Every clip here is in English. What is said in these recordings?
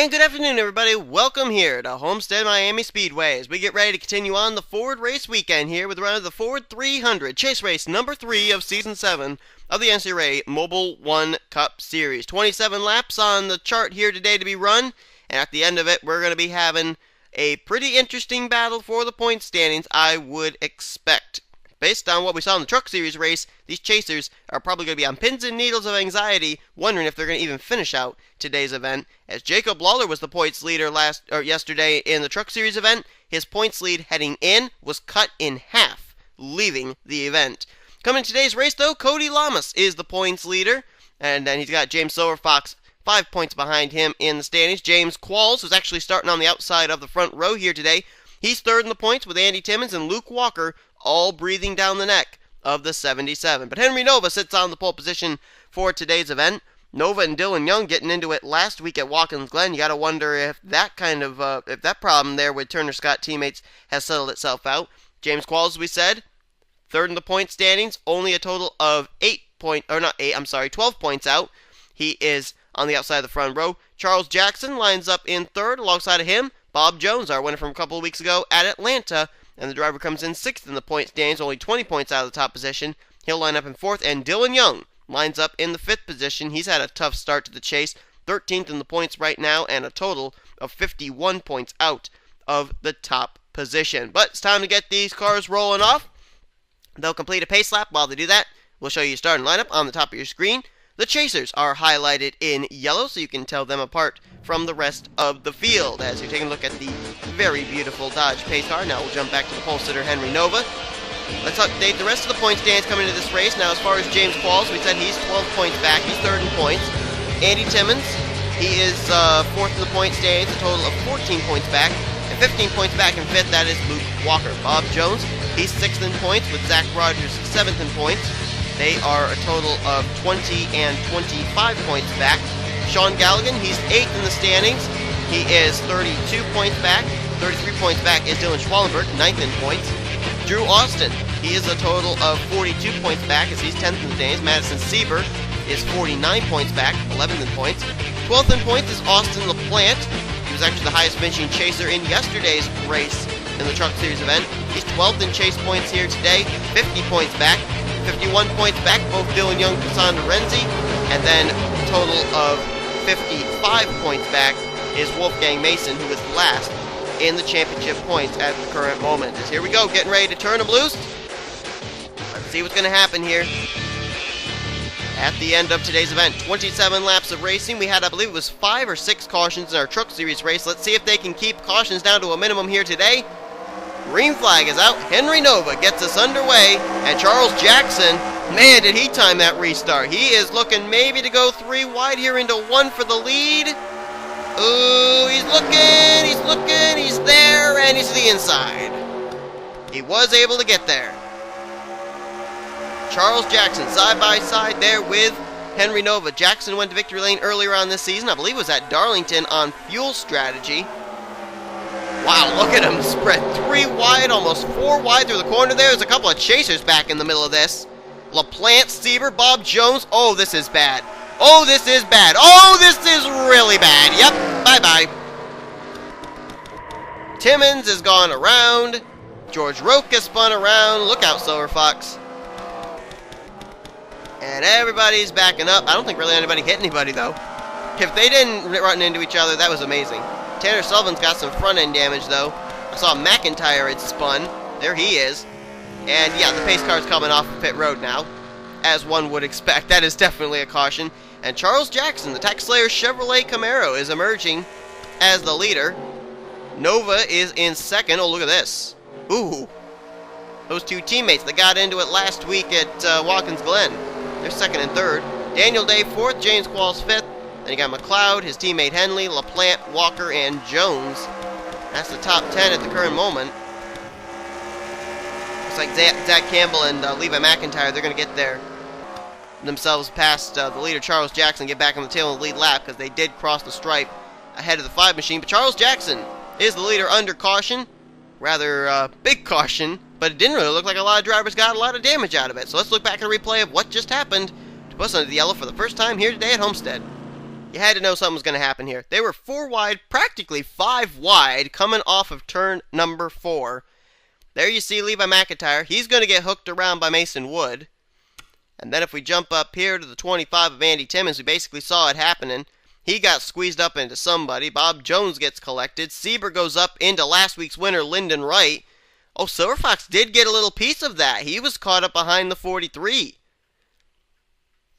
And good afternoon, everybody. Welcome here to Homestead-Miami Speedway as we get ready to continue on the Ford race weekend here with the round of the Ford 300 chase race number 3 of season 7 of the NCRA Mobil1 Cup Series. 27 laps on the chart here today to be run, and at the end of it, we're going to be having a pretty interesting battle for the point standings, I would expect. Based on what we saw in the Truck Series race, these chasers are probably going to be on pins and needles of anxiety, wondering if they're going to even finish out today's event. As Jacob Lawler was the points leader yesterday in the Truck Series event, his points lead heading in was cut in half, leaving the event. Coming to today's race, though, Cody Lamas is the points leader, and then he's got James Silverfox 5 points behind him in the standings. James Qualls, who's actually starting on the outside of the front row here today, he's third in the points with Andy Timmons and Luke Walker all breathing down the neck of the 77. But Henry Nova sits on the pole position for today's event. Nova and Dylan Young getting into it last week at Watkins Glen. You got to wonder if that if that problem there with Turner Scott teammates has settled itself out. James Qualls, as we said, third in the point standings, only a total of 12 points out. He is on the outside of the front row. Charles Jackson lines up in third. Alongside of him, Bob Jones, our winner from a couple of weeks ago at Atlanta, and the driver comes in 6th in the point standings, only 20 points out of the top position. He'll line up in 4th, and Dylan Young lines up in the 5th position. He's had a tough start to the chase, 13th in the points right now, and a total of 51 points out of the top position. But it's time to get these cars rolling off. They'll complete a pace lap. While they do that, we'll show you your starting lineup on the top of your screen. The chasers are highlighted in yellow, so you can tell them apart from the rest of the field. As you're taking a look at the very beautiful Dodge pace car, now we'll jump back to the pole sitter, Henry Nova. Let's update the rest of the point standings coming into this race. Now, as far as James Qualls, we said he's 12 points back. He's third in points. Andy Timmons, he is fourth in the point standings, a total of 14 points back. And 15 points back in fifth, that is Luke Walker. Bob Jones, he's 6th in points, with Zach Rogers 7th in points. They are a total of 20 and 25 points back. Sean Galligan, he's 8th in the standings. He is 32 points back. 33 points back is Dylan Schwallenberg, 9th in points. Drew Austin, he is a total of 42 points back as he's 10th in the standings. Madison Sieber is 49 points back, 11th in points. 12th in points is Austin LaPlante. He was actually the highest finishing chaser in yesterday's race in the Truck Series event. He's 12th in chase points here today, 50 points back. 51 points back, both Dylan Young and Cassandra Renzi, and then a total of 55 points back is Wolfgang Mason, who is last in the championship points at the current moment. As here we go, getting ready to turn them loose. Let's see what's going to happen here at the end of today's event. 27 laps of racing. We had, I believe it was 5 or 6 cautions in our Truck Series race. Let's see if they can keep cautions down to a minimum here today. Green flag is out. Henry Nova gets us underway, and Charles Jackson, man, did he time that restart. He is looking maybe to go 3 wide here into 1 for the lead. Ooh, he's looking, he's there, and he's to the inside. He was able to get there. Charles Jackson side by side there with Henry Nova. Jackson went to victory lane earlier on this season. I believe it was at Darlington on fuel strategy. Wow, look at him spread 3 wide, almost 4 wide through the corner there. There's a couple of chasers back in the middle of this. LaPlante, Sieber, Bob Jones. Oh, this is bad. Oh, this is bad. Oh, this is really bad. Yep, bye-bye. Timmons has gone around. George Roque has spun around. Look out, Silver Fox. And everybody's backing up. I don't think really anybody hit anybody, though. If they didn't run into each other, that was amazing. Tanner Sullivan's got some front-end damage, though. I saw McIntyre had spun. There he is. And, yeah, the pace car's coming off pit road now, as one would expect. That is definitely a caution. And Charles Jackson, the Tax Slayer Chevrolet Camaro, is emerging as the leader. Nova is in second. Oh, look at this. Ooh. Those 2 teammates that got into it last week at Watkins Glen. They're second and third. Daniel Day fourth. James Qualls fifth. Then you got McLeod, his teammate Henley, LaPlante, Walker, and Jones. That's the top 10 at the current moment. Looks like Zach Campbell and Levi McIntyre, they're going to get themselves past the leader, Charles Jackson, get back on the tail of the lead lap because they did cross the stripe ahead of the 5 machine. But Charles Jackson is the leader under caution. Rather big caution, but it didn't really look like a lot of drivers got a lot of damage out of it. So let's look back at a replay of what just happened to put us under the yellow for the first time here today at Homestead. You had to know something was going to happen here. They were 4 wide, practically 5 wide, coming off of turn number 4. There you see Levi McIntyre. He's going to get hooked around by Mason Wood. And then if we jump up here to the 25 of Andy Timmons, we basically saw it happening. He got squeezed up into somebody. Bob Jones gets collected. Sieber goes up into last week's winner, Lyndon Wright. Oh, Silver Fox did get a little piece of that. He was caught up behind the 43.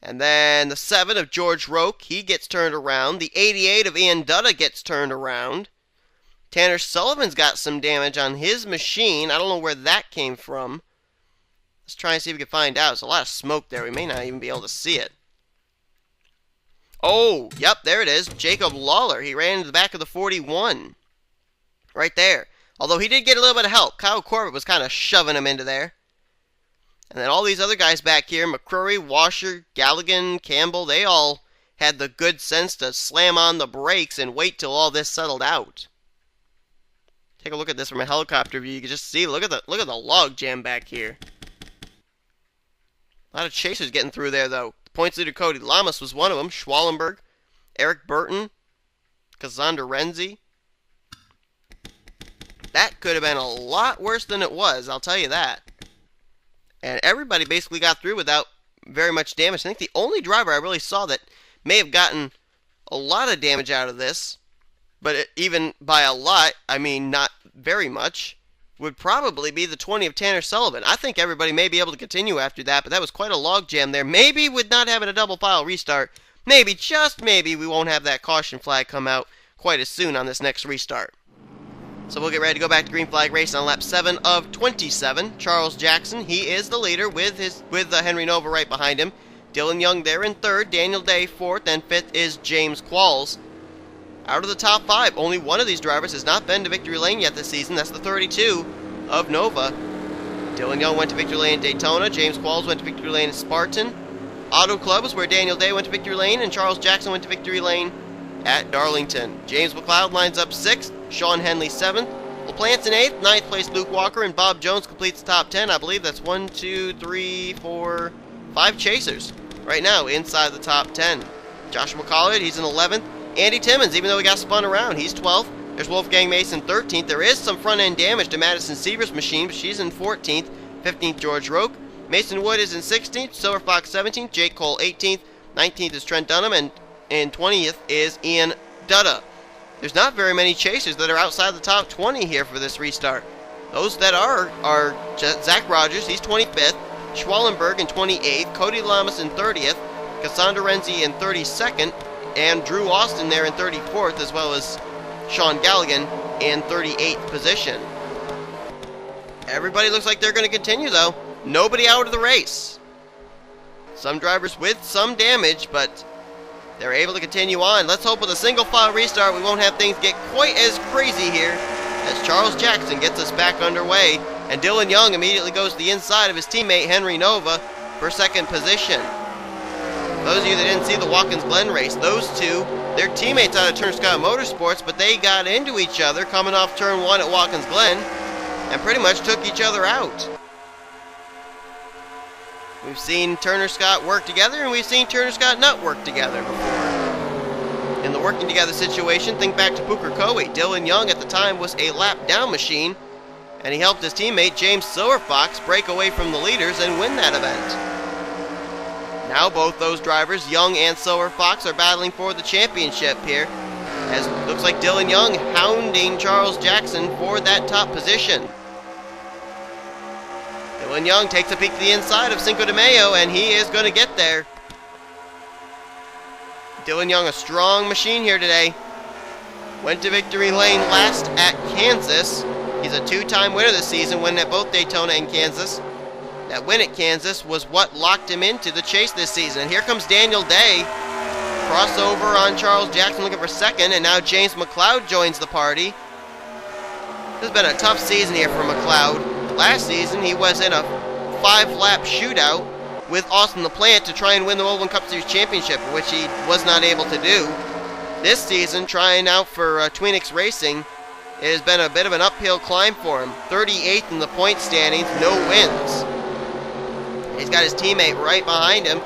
And then the 7 of George Roque, he gets turned around. The 88 of Ian Dutta gets turned around. Tanner Sullivan's got some damage on his machine. I don't know where that came from. Let's try and see if we can find out. There's a lot of smoke there. We may not even be able to see it. Oh, yep, there it is. Jacob Lawler. He ran into the back of the 41. Right there. Although he did get a little bit of help. Kyle Corbett was kind of shoving him into there. And then all these other guys back here, McCrory, Washer, Galligan, Campbell, they all had the good sense to slam on the brakes and wait till all this settled out. Take a look at this from a helicopter view. You can just see, look at the log jam back here. A lot of chasers getting through there, though. The points leader Cody Lamas was one of them. Schwallenberg, Eric Burton, Cassandra Renzi. That could have been a lot worse than it was, I'll tell you that. And everybody basically got through without very much damage. I think the only driver I really saw that may have gotten a lot of damage out of this, but even by a lot, I mean not very much, would probably be the 20 of Tanner Sullivan. I think everybody may be able to continue after that, but that was quite a logjam there. Maybe with not having a double file restart, maybe, just maybe, we won't have that caution flag come out quite as soon on this next restart. So we'll get ready to go back to green flag race on lap 7 of 27. Charles Jackson, he is the leader with Henry Nova right behind him. Dylan Young there in 3rd, Daniel Day 4th, and 5th is James Qualls. Out of the top 5, only one of these drivers has not been to victory lane yet this season. That's the 32 of Nova. Dylan Young went to victory lane at Daytona. James Qualls went to victory lane at Spartan. Auto Club is where Daniel Day went to victory lane, and Charles Jackson went to victory lane at Darlington. James McLeod lines up 6th. Sean Henley 7th. LaPlante in 8th. 9th place Luke Walker, and Bob Jones completes the top 10. I believe that's 1, 2, 3, 4, 5 chasers right now inside the top 10. Joshua Collard, he's in 11th. Andy Timmons, even though he got spun around, he's 12th. There's Wolfgang Mason 13th. There is some front-end damage to Madison Sieber's machine, but she's in 14th. 15th, George Roque. Mason Wood is in 16th. Silver Fox 17th. Jake Cole 18th. 19th is Trent Dunham, and in 20th is Ian Dutta. There's not very many chasers that are outside the top 20 here for this restart. Those that are Zach Rogers, he's 25th. Schwallenberg in 28th. Cody Lamas in 30th. Cassandra Renzi in 32nd. And Drew Austin there in 34th, as well as Sean Galligan in 38th position. Everybody looks like they're going to continue, though. Nobody out of the race. Some drivers with some damage, but they're able to continue on. Let's hope with a single file restart we won't have things get quite as crazy here as Charles Jackson gets us back underway. And Dylan Young immediately goes to the inside of his teammate Henry Nova for 2nd position. Those of you that didn't see the Watkins Glen race, those two, they're teammates out of Turnscott Motorsports, but they got into each other coming off turn 1 at Watkins Glen and pretty much took each other out. We've seen Turner Scott work together, and we've seen Turner Scott not work together before. In the working together situation, think back to Booker Coe. Dylan Young at the time was a lap down machine, and he helped his teammate James Silverfox break away from the leaders and win that event. Now both those drivers, Young and Silverfox, are battling for the championship here, as it looks like Dylan Young hounding Charles Jackson for that top position. Dylan Young takes a peek to the inside of Cinco de Mayo, and he is going to get there. Dylan Young, a strong machine here today. Went to victory lane last at Kansas. He's a 2-time winner this season, winning at both Daytona and Kansas. That win at Kansas was what locked him into the chase this season. And here comes Daniel Day. Crossover on Charles Jackson looking for 2nd, and now James McLeod joins the party. This has been a tough season here for McLeod. Last season, he was in a 5-lap shootout with Austin LaPlante to try and win the Mobil1 Cup Series Championship, which he was not able to do. This season, trying out for Tweenix Racing, it has been a bit of an uphill climb for him. 38th in the point standings, no wins. He's got his teammate right behind him.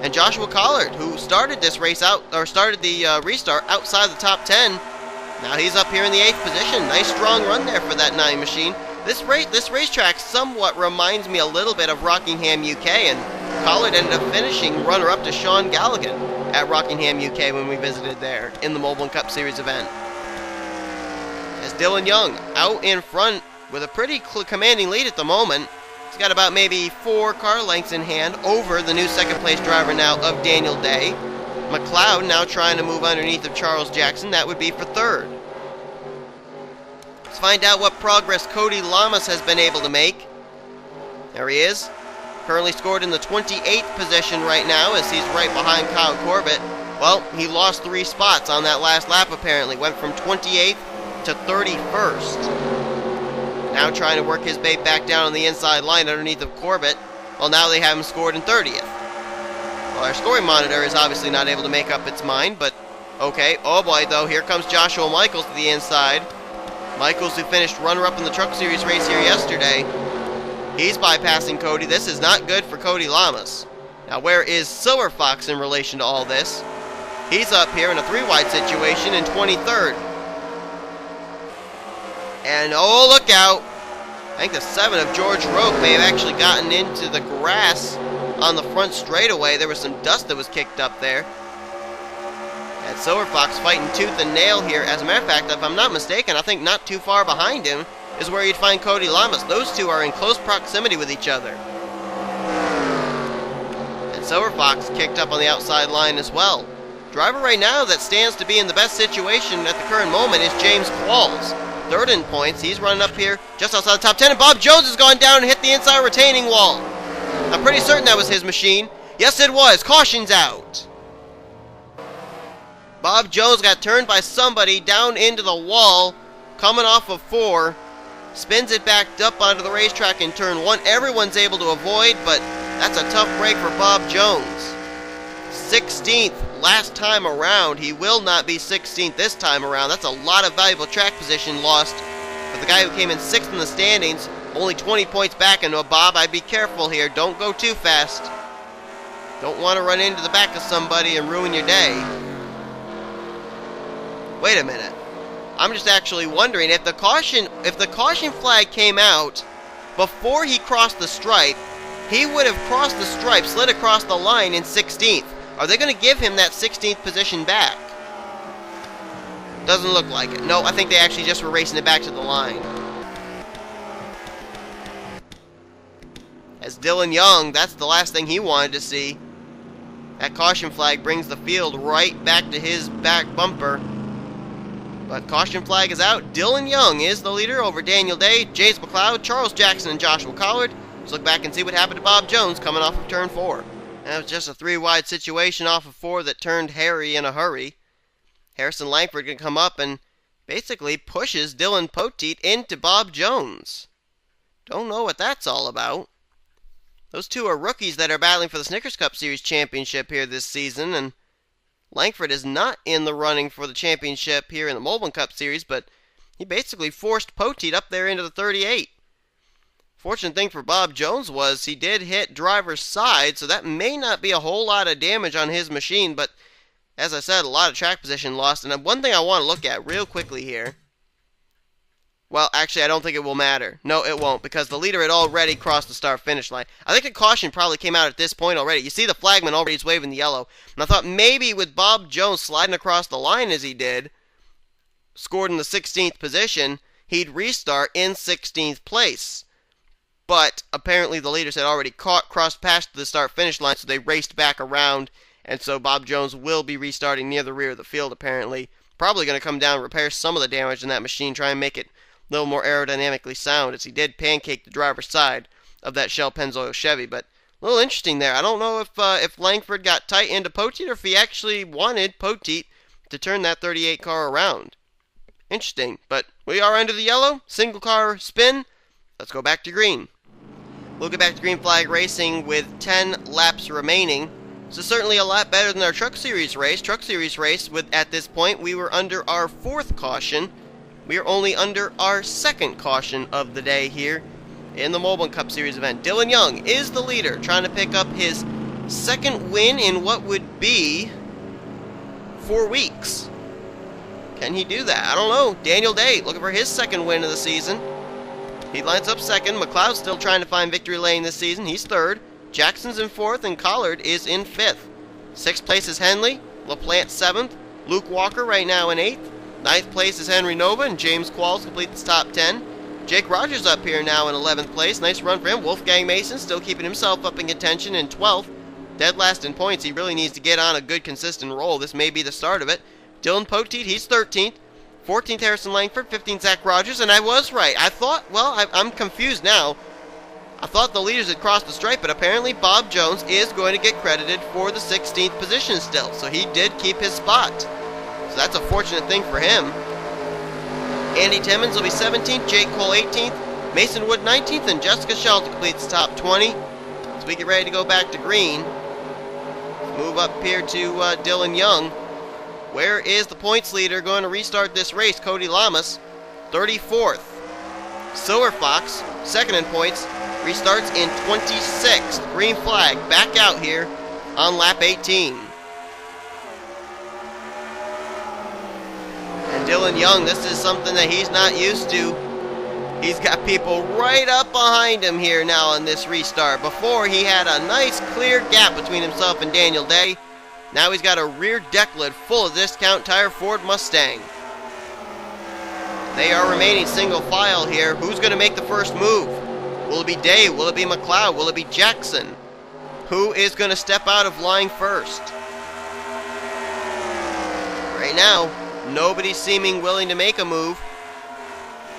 and Joshua Collard, who started this race out, or started the restart outside the top 10. Now he's up here in the 8th position. Nice strong run there for that 9 machine. This racetrack somewhat reminds me a little bit of Rockingham, UK, and Collard ended up finishing runner-up to Sean Galligan at Rockingham, UK when we visited there in the Mobil1 Cup Series event. As Dylan Young out in front with a pretty commanding lead at the moment. He's got about maybe 4 car lengths in hand over the new second-place driver now of Daniel Day. McLeod now trying to move underneath of Charles Jackson. That would be for 3rd. Let's find out what progress Cody Lamas has been able to make. There he is. Currently scored in the 28th position right now as he's right behind Kyle Corbett. Well, he lost 3 spots on that last lap apparently. Went from 28th to 31st. Now trying to work his bait back down on the inside line underneath of Corbett. Well, now they have him scored in 30th. Well, our scoring monitor is obviously not able to make up its mind, but okay. Oh boy, though, here comes Joshua Michaels to the inside. Michaels, who finished runner-up in the Truck Series race here yesterday. He's bypassing Cody. This is not good for Cody Lamas. Now, where is Silver Fox in relation to all this? He's up here in a 3-wide situation in 23rd. And, oh, look out. I think the 7 of George Roque may have actually gotten into the grass on the front straightaway. There was some dust that was kicked up there. And Silver Fox fighting tooth and nail here. As a matter of fact, if I'm not mistaken, I think not too far behind him is where you'd find Cody Lamas. Those two are in close proximity with each other. And Silver Fox kicked up on the outside line as well. Driver right now that stands to be in the best situation at the current moment is James Qualls. 3rd in points. He's running up here just outside the top 10, and Bob Jones has gone down and hit the inside retaining wall. I'm pretty certain that was his machine. Yes, it was. Caution's out. Bob Jones got turned by somebody down into the wall, coming off of 4. Spins it back up onto the racetrack in turn 1. Everyone's able to avoid, but that's a tough break for Bob Jones. 16th last time around. He will not be 16th this time around. That's a lot of valuable track position lost. But the guy who came in 6th in the standings, only 20 points back. And Bob, I'd be careful here. Don't go too fast. Don't want to run into the back of somebody and ruin your day. Wait a minute. I'm just actually wondering if the caution flag came out before he crossed the stripe, he would have crossed the stripe, slid across the line in 16th. Are they going to give him that 16th position back? Doesn't look like it. No, I think they actually just were racing it back to the line. As Dylan Young, that's the last thing he wanted to see. That caution flag brings the field right back to his back bumper. But caution flag is out. Dylan Young is the leader over Daniel Day, James McLeod, Charles Jackson, and Joshua Collard. Let's look back and see what happened to Bob Jones coming off of turn 4. That was just a 3-wide situation off of 4 that turned hairy in a hurry. Harrison Langford can come up and basically pushes Dylan Poteet into Bob Jones. Don't know what that's all about. Those two are rookies that are battling for the Snickers Cup Series championship here this season, and Langford is not in the running for the championship here in the Mobil1 Cup Series, but he basically forced Poteet up there into the 38. Fortunate thing for Bob Jones was he did hit driver's side, so that may not be a whole lot of damage on his machine, but as I said, a lot of track position lost. And one thing I want to look at real quickly here. Well, actually, I don't think it will matter. No, it won't, because the leader had already crossed the start-finish line. I think a caution probably came out at this point already. You see the flagman already is waving the yellow. And I thought maybe with Bob Jones sliding across the line as he did, scored in the 16th position, he'd restart in 16th place. But apparently the leaders had already crossed past the start-finish line, so they raced back around. And so Bob Jones will be restarting near the rear of the field, apparently. Probably going to come down and repair some of the damage in that machine, try and make it a little more aerodynamically sound, as he did pancake the driver's side of that Shell Pennzoil Chevy. But a little interesting there. I don't know if Langford got tight into Poteet or if he actually wanted Poteet to turn that 38 car around. Interesting. But we are under the yellow. Single car spin. Let's go back to green. We'll get back to green flag racing with 10 laps remaining. This is certainly a lot better than our Truck Series race. Truck Series race, at this point, we were under our 4th caution. We are only under our 2nd caution of the day here in the Mobil1 Cup Series event. Dylan Young is the leader, trying to pick up his second win in what would be 4 weeks. Can he do that? I don't know. Daniel Day looking for his second win of the season. He lines up second. McLeod's still trying to find victory lane this season. He's third. Jackson's in fourth, and Collard is in fifth. Sixth place is Henley. LaPlante seventh. Luke Walker right now in eighth. Ninth place is Henry Nova, and James Qualls completes the top 10. Jake Rogers up here now in 11th place. Nice run for him. Wolfgang Mason still keeping himself up in contention in 12th. Dead last in points. He really needs to get on a good, consistent roll. This may be the start of it. Dylan Poteet, he's 13th. 14th, Harrison Langford. 15th, Zach Rogers. And I was right. I thought, well, I'm confused now. I thought the leaders had crossed the stripe, but apparently Bob Jones is going to get credited for the 16th position still. So he did keep his spot. So that's a fortunate thing for him. Andy Timmons will be 17th, Jake Cole 18th, Mason Wood 19th, and Jessica Shelton completes the top 20. As we get ready to go back to green, move up here to Dylan Young. Where is the points leader going to restart this race? Cody Lamas, 34th. Silver Fox, second in points, restarts in 26th. Green flag back out here on lap 18. And Dylan Young, this is something that he's not used to. He's got people right up behind him here now on this restart. Before, he had a nice clear gap between himself and Daniel Day. Now he's got a rear deck lid full of discount tire Ford Mustang. They are remaining single file here. Who's going to make the first move? Will it be Day? Will it be McLeod? Will it be Jackson? Who is going to step out of line first? Right now, nobody's seeming willing to make a move.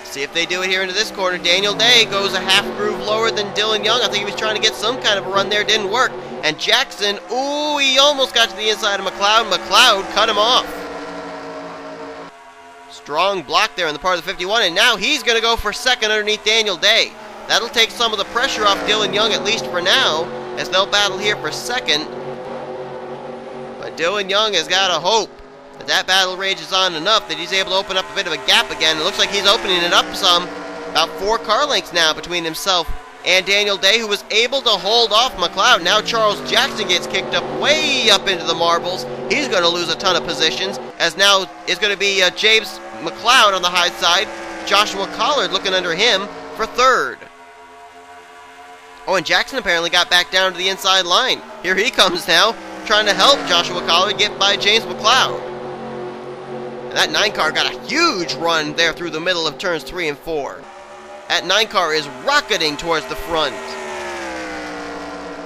See if they do it here into this corner. Daniel Day goes a half groove lower than Dylan Young. I think he was trying to get some kind of a run there. Didn't work. And Jackson, ooh, he almost got to the inside of McLeod. McLeod cut him off. Strong block there on the part of the 51. And now he's going to go for second underneath Daniel Day. That'll take some of the pressure off Dylan Young, at least for now, as they'll battle here for second. But Dylan Young has got a hope that battle rages on enough that he's able to open up a bit of a gap again. It looks like he's opening it up some. About 4 car lengths now between himself and Daniel Day, who was able to hold off McLeod. Now Charles Jackson gets kicked up way up into the marbles. He's going to lose a ton of positions, as now is going to be James McLeod on the high side. Joshua Collard looking under him for third. Oh, and Jackson apparently got back down to the inside line. Here he comes now, trying to help Joshua Collard get by James McLeod. And that 9 car got a huge run there through the middle of turns 3 and 4. That 9 car is rocketing towards the front.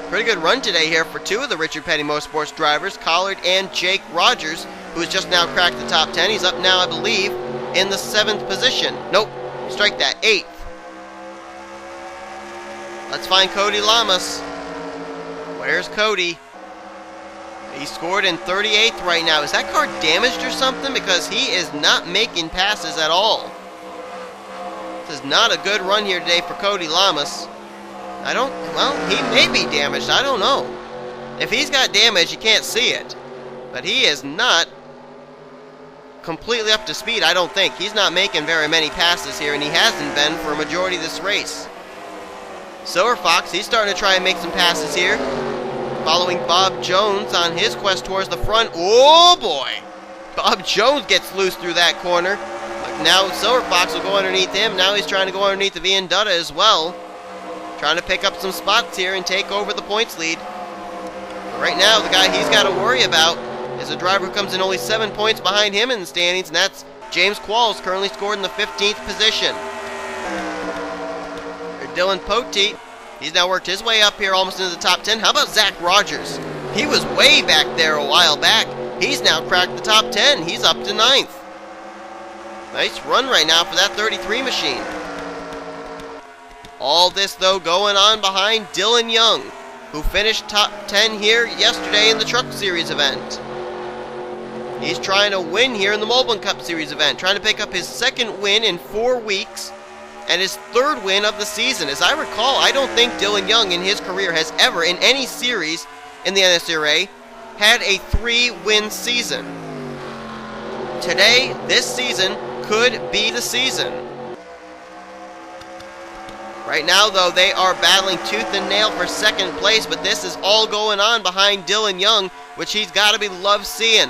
Pretty good run today here for 2 of the Richard Petty Motorsports drivers, Collard and Jake Rogers, who has just now cracked the top 10. He's up now, I believe, in the 7th position. Nope, strike that, 8th. Let's find Cody Lamas. Where's Cody? He scored in 38th right now. Is that car damaged or something? Because he is not making passes at all. This is not a good run here today for Cody Lamas. Well, he may be damaged. I don't know. If he's got damage, you can't see it. But he is not completely up to speed, I don't think. He's not making very many passes here, and he hasn't been for a majority of this race. Silver Fox, he's starting to try and make some passes here. Following Bob Jones on his quest towards the front. Oh boy! Bob Jones gets loose through that corner. But now Silver Fox will go underneath him. Now he's trying to go underneath the Ian Dutta as well. Trying to pick up some spots here and take over the points lead. But right now, the guy he's got to worry about is a driver who comes in only 7 points behind him in the standings, and that's James Qualls, currently scored in the 15th position. Dylan Poteet, he's now worked his way up here almost into the top 10. How about Zach Rogers? He was way back there a while back. He's now cracked the top 10. He's up to 9th. Nice run right now for that 33 machine. All this, though, going on behind Dylan Young, who finished top 10 here yesterday in the Truck Series event. He's trying to win here in the Mobil1 Cup Series event, trying to pick up his 2nd win in 4 weeks. And his 3rd win of the season. As I recall, I don't think Dylan Young in his career has ever, in any series in the NSCRA, had a 3-win season. Today, this season, could be the season. Right now, though, they are battling tooth and nail for second place, but this is all going on behind Dylan Young, which he's got to be loved seeing.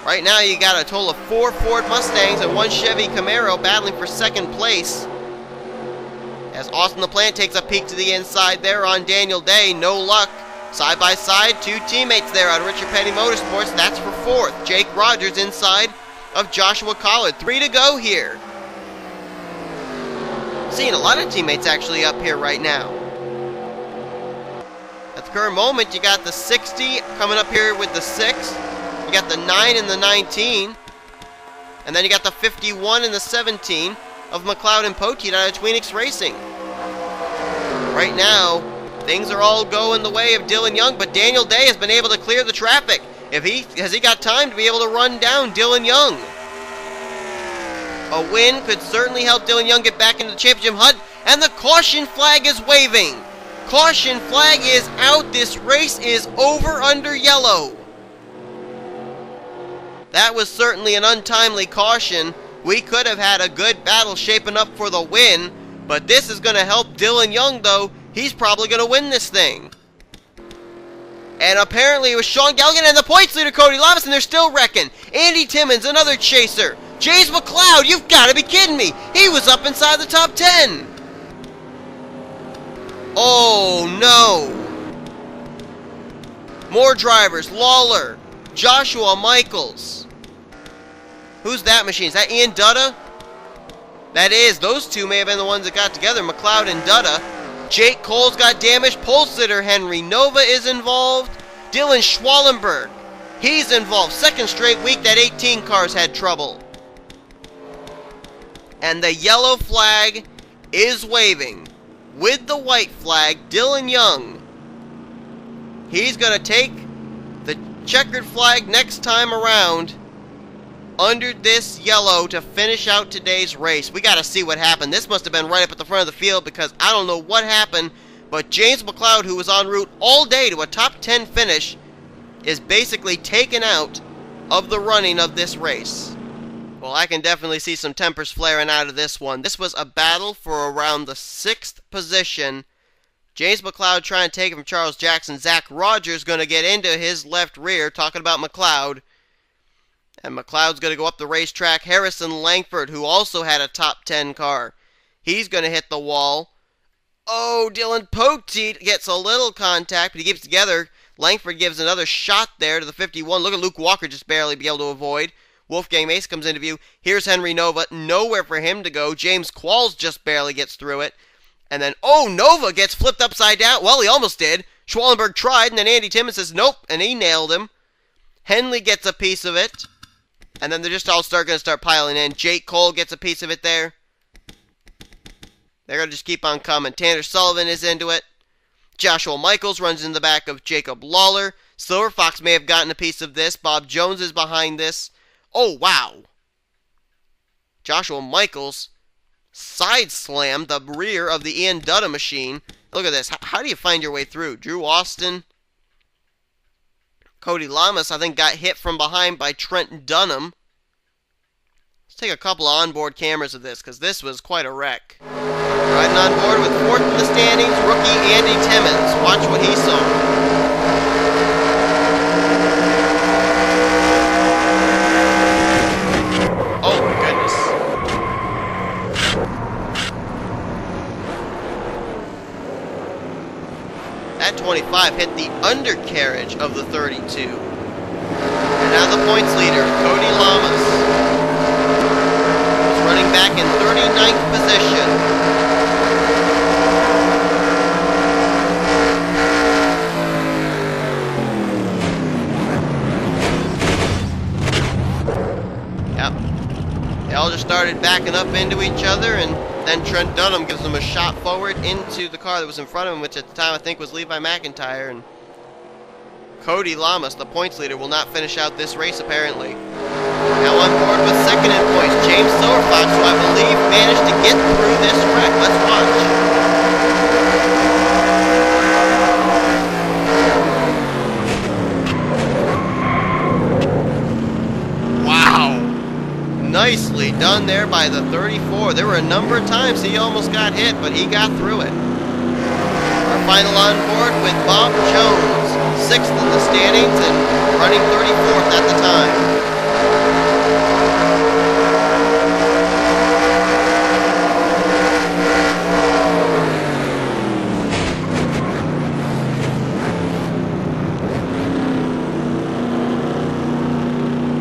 Right now, you got a total of 4 Ford Mustangs and 1 Chevy Camaro battling for second place. As Austin LaPlante takes a peek to the inside there on Daniel Day, no luck. Side by side, 2 teammates there out of Richard Petty Motorsports. That's for 4th. Jake Rogers inside of Joshua Collard. 3 to go here. Seeing a lot of teammates actually up here right now. At the current moment, you got the 60 coming up here with the 6. You got the 9 and the 19. And then you got the 51 and the 17 of McLeod and Poteet out of Tweenix Racing. Right now, things are all going the way of Dylan Young, but Daniel Day has been able to clear the traffic. Has he got time to be able to run down Dylan Young? A win could certainly help Dylan Young get back into the championship hunt, and the caution flag is waving. Caution flag is out. This race is over under yellow. That was certainly an untimely caution. We could have had a good battle shaping up for the win, but this is going to help Dylan Young, though. He's probably going to win this thing. And apparently it was Sean Galligan and the points leader, Cody Lamas, and they're still wrecking. Andy Timmons, another chaser. James McLeod, you've got to be kidding me. He was up inside the top 10. Oh, no. More drivers. Lawler. Joshua Michaels. Who's that machine? Is that Ian Dutta? That is. Those two may have been the ones that got together. McLeod and Dutta. Jake Cole's got damaged. Pole sitter Henry Nova is involved. Dylan Schwallenberg. He's involved. Second straight week that 18 cars had trouble. And the yellow flag is waving. With the white flag, Dylan Young. He's going to take the checkered flag next time around under this yellow to finish out today's race. We got to see what happened. This must have been right up at the front of the field because I don't know what happened, but James McLeod, who was en route all day to a top 10 finish, is basically taken out of the running of this race. Well, I can definitely see some tempers flaring out of this one. This was a battle for around the 6th position. James McLeod trying to take it from Charles Jackson. Zach Rogers going to get into his left rear, talking about McLeod. And McLeod's going to go up the racetrack. Harrison Langford, who also had a top 10 car. He's going to hit the wall. Oh, Dylan Poteet gets a little contact, but he keeps it together. Langford gives another shot there to the 51. Look at Luke Walker just barely be able to avoid. Wolfgang Mace comes into view. Here's Henry Nova. Nowhere for him to go. James Qualls just barely gets through it. And then, oh, Nova gets flipped upside down. Well, he almost did. Schwallenberg tried, and then Andy Timmons says nope, and he nailed him. Henley gets a piece of it. And then they're just all going to start piling in. Jake Cole gets a piece of it there. They're going to just keep on coming. Tanner Sullivan is into it. Joshua Michaels runs in the back of Jacob Lawler. Silver Fox may have gotten a piece of this. Bob Jones is behind this. Oh, wow. Joshua Michaels side slammed the rear of the Ian Dutta machine. Look at this. How do you find your way through? Drew Austin. Cody Lamas, I think, got hit from behind by Trent Dunham. Let's take a couple of onboard cameras of this, because this was quite a wreck. Riding on board with 4th in the standings, rookie Andy Timmons. Watch what he saw. That 25 hit the undercarriage of the 32. And now the points leader, Cody Lamas, is running back in 39th position. Yep. They all just started backing up into each other, and then Trent Dunham gives him a shot forward into the car that was in front of him, which at the time I think was Levi McIntyre. And Cody Lamas, the points leader, will not finish out this race apparently. Now on board with second in points, James Silverfox, who I believe managed to get through this wreck. Let's watch. Wow. Nicely done there by the 34. There were a number of times he almost got hit, but he got through it. Our final on board with Bob Jones, 6th in the standings and running 34th at the time.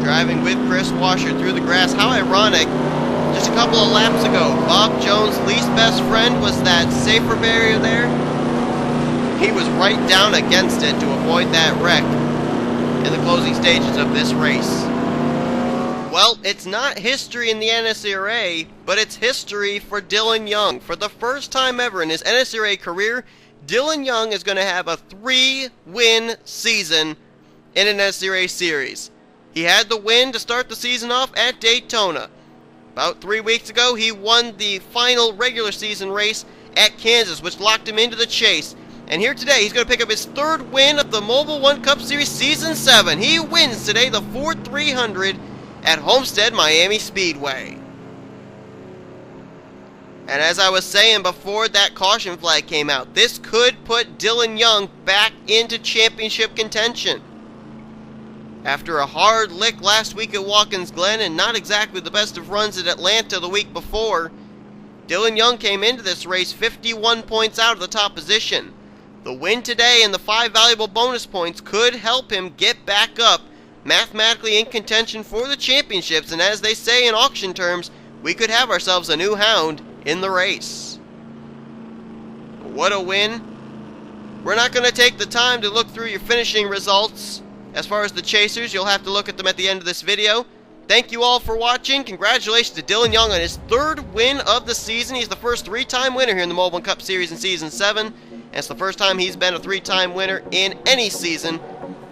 Driving with Chris Washer through the grass. How ironic. Just a couple of laps ago, Bob Jones' least best friend was that safer barrier there. He was right down against it to avoid that wreck in the closing stages of this race. Well, it's not history in the NSCRA, but it's history for Dylan Young. For the first time ever in his NSCRA career, Dylan Young is going to have a 3-win season in an NSCRA series. He had the win to start the season off at Daytona. About 3 weeks ago, he won the final regular season race at Kansas, which locked him into the chase. And here today, he's going to pick up his 3rd win of the Mobil1 Cup Series Season 7. He wins today the Ford 300 at Homestead-Miami Speedway. And as I was saying before that caution flag came out, this could put Dylan Young back into championship contention. After a hard lick last week at Watkins Glen and not exactly the best of runs at Atlanta the week before, Dylan Young came into this race 51 points out of the top position. The win today and the 5 valuable bonus points could help him get back up, mathematically in contention for the championships, and as they say in auction terms, we could have ourselves a new hound in the race. What a win. We're not going to take the time to look through your finishing results. As far as the chasers, you'll have to look at them at the end of this video. Thank you all for watching. Congratulations to Dylan Young on his 3rd win of the season. He's the first 3-time winner here in the Mobil1 Cup Series in Season 7. And it's the first time he's been a 3-time winner in any season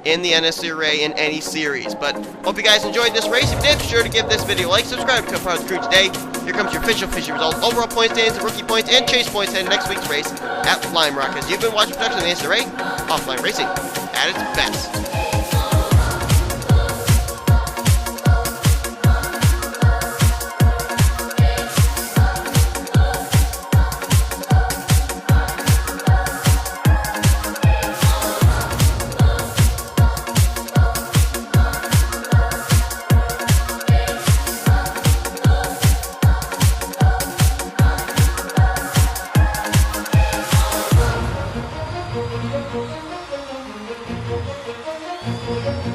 in the NSCRA in any series. But hope you guys enjoyed this race. If you did, be sure to give this video a like, subscribe, become part of the crew today. Here comes your official fishing results, overall point standings, rookie points, and chase points heading next week's race at Lime Rock. As you've been watching production of the NSCRA, offline racing at its best. Thank you.